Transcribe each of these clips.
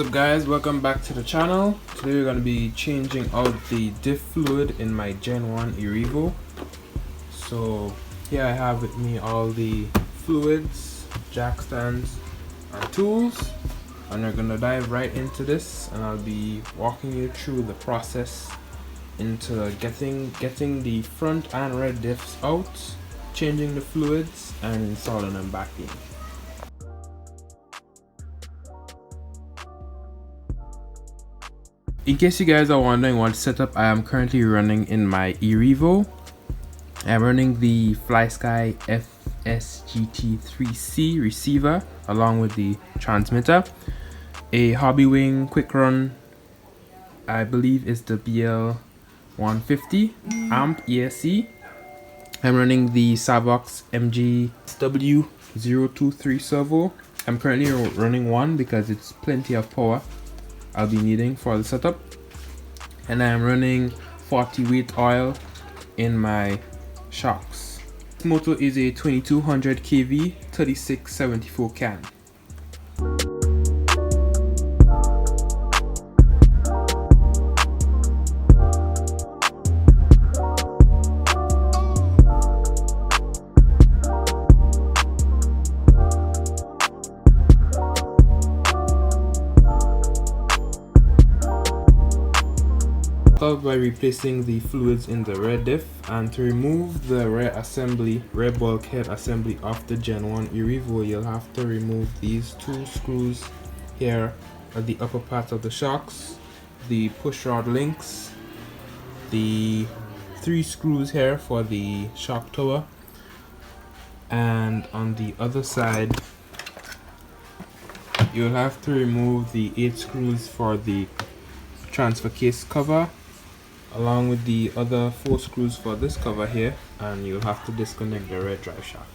What's up guys, welcome back to the channel. Today we're going to be changing out the diff fluid in my Gen 1 Erevo. So here I have with me all the fluids, jack stands and tools, and we're going to dive right into this, and I'll be walking you through the process into getting the front and rear diffs out, changing the fluids and installing them back in. In case you guys are wondering what setup I am currently running in my Erevo, I'm running the FlySky FSGT3C receiver along with the transmitter, a Hobbywing quick run, I believe is the BL150 amp ESC. I'm running the Savox MGSW023 servo. I'm currently running one because it's plenty of power I'll be needing for the setup, and I'm running 40 weight oil in my shocks. This motor is a 2200 kV 3674 can. By replacing the fluids in the rear diff, and to remove the rear bulkhead assembly of the Gen 1 Erevo, you'll have to remove these two screws here at the upper part of the shocks, the push rod links, the 3 screws here for the shock tower, and on the other side you'll have to remove the 8 screws for the transfer case cover, along with the other 4 screws for this cover here, and you'll have to disconnect the rear drive shaft.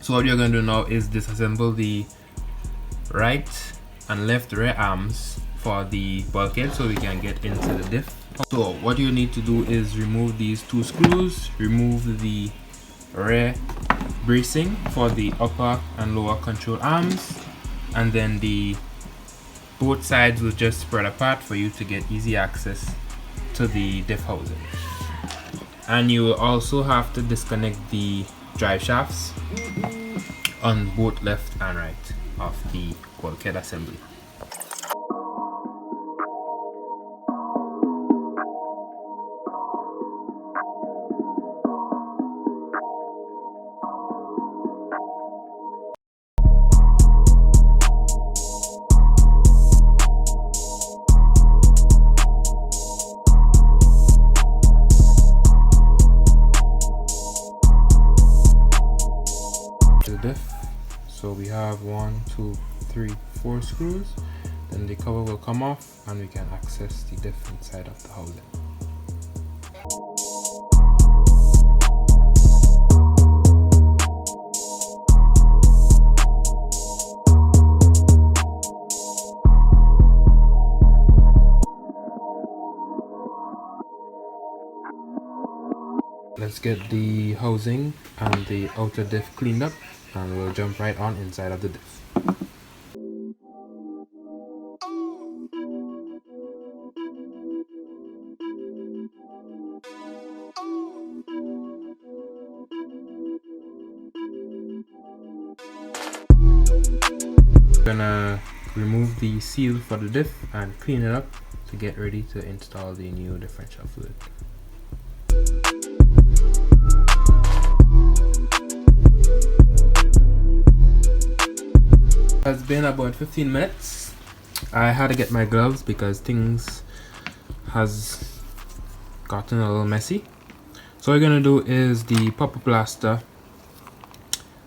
So what you're going to do now is disassemble the right and left rear arms for the bulkhead so we can get into the diff. So what you need to do is remove these 2 screws, remove the rear bracing for the upper and lower control arms, and then both sides will just spread apart for you to get easy access to the diff housing. And you will also have to disconnect the drive shafts on both left and right of the bulkhead assembly. The diff. So we have 1, 2, 3, 4 screws. Then the cover will come off and we can access the diff inside of the housing. Let's get the housing and the outer diff cleaned up, and we'll jump right on inside of the diff. Gonna remove the seal for the diff and clean it up to get ready to install the new differential fluid. It's been about 15 minutes. I had to get my gloves because things has gotten a little messy. So what we're gonna do is the popper plaster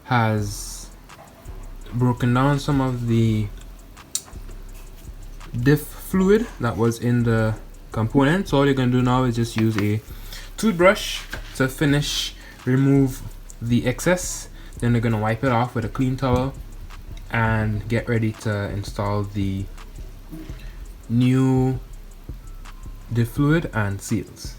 has broken down some of the diff fluid that was in the component. So all you're gonna do now is just use a toothbrush to finish remove the excess. Then you're gonna wipe it off with a clean towel and get ready to install the new diff fluid and seals.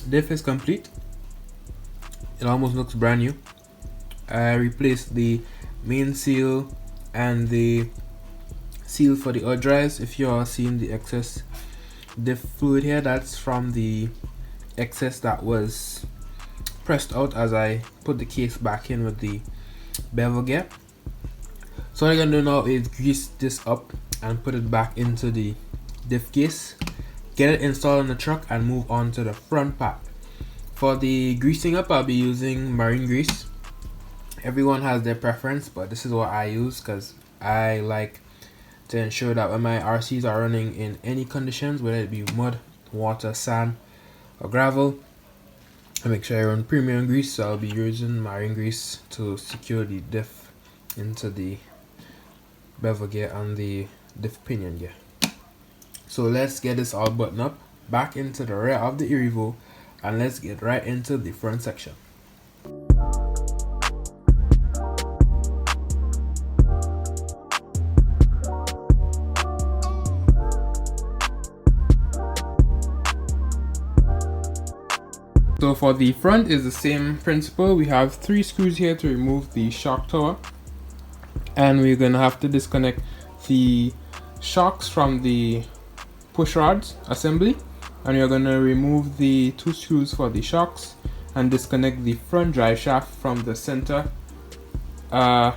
Diff is complete. It almost looks brand new. I replaced the main seal and the seal for the oil drives. If you are seeing the excess diff fluid here, that's from the excess that was pressed out as I put the case back in with the bevel gear. So what I'm gonna do now is grease this up and put it back into the diff case, get it installed in the truck, and move on to the front part. For the greasing up, I'll be using marine grease. Everyone has their preference, but this is what I use because I like to ensure that when my RCs are running in any conditions, whether it be mud, water, sand, or gravel, I make sure I run premium grease. So I'll be using marine grease to secure the diff into the bevel gear and the diff pinion gear. So let's get this all buttoned up back into the rear of the Erevo, and let's get right into the front section. So for the front is the same principle. We have 3 screws here to remove the shock tower, and we're gonna have to disconnect the shocks from the push rods assembly, and you're gonna remove the 2 screws for the shocks and disconnect the front drive shaft from the center part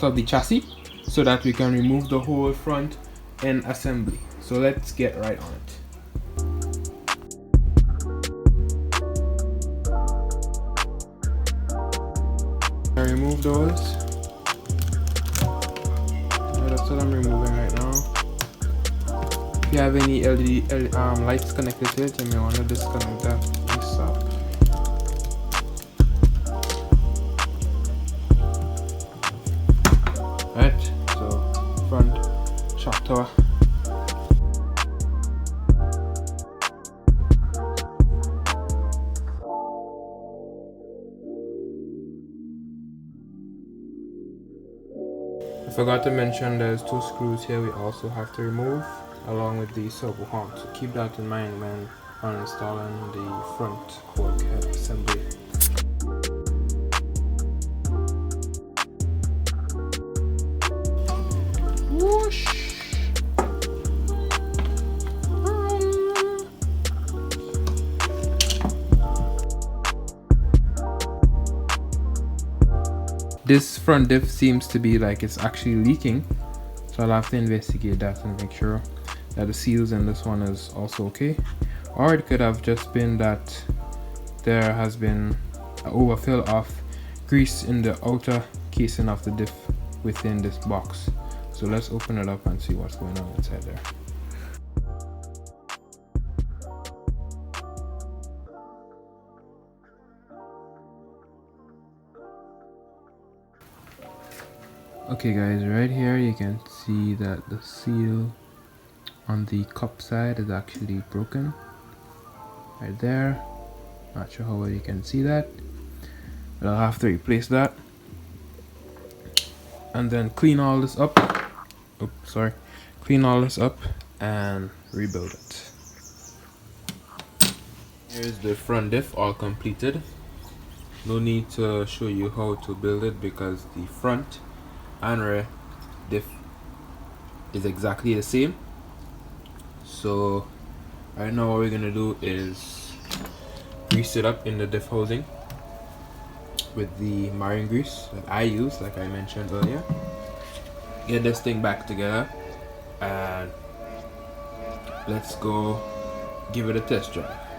of the chassis so that we can remove the whole front end assembly. So let's get right on it. I remove those. That's what I'm removing right now. If you have any LED lights connected to it, you may want to disconnect that ASAP. Right, so front shock tower. I forgot to mention there's 2 screws here we also have to remove along with the servo horn, so keep that in mind when uninstalling the front fork assembly. Whoosh! This front diff seems to be like it's actually leaking, so I'll have to investigate that and make sure that the seals in this one is also okay. Or it could have just been that there has been an overfill of grease in the outer casing of the diff within this box. So let's open it up and see what's going on inside there. Okay guys, right here you can see that the seal on the cup side is actually broken. Right there. Not sure how well you can see that, but I'll have to replace that. And then clean all this up. Oops, sorry. Clean all this up and rebuild it. Here's the front diff all completed. No need to show you how to build it because the front and rear diff is exactly the same. So right now what we're gonna do is grease it up in the diff housing with the marine grease that I use, like I mentioned earlier. Get this thing back together and let's go give it a test drive.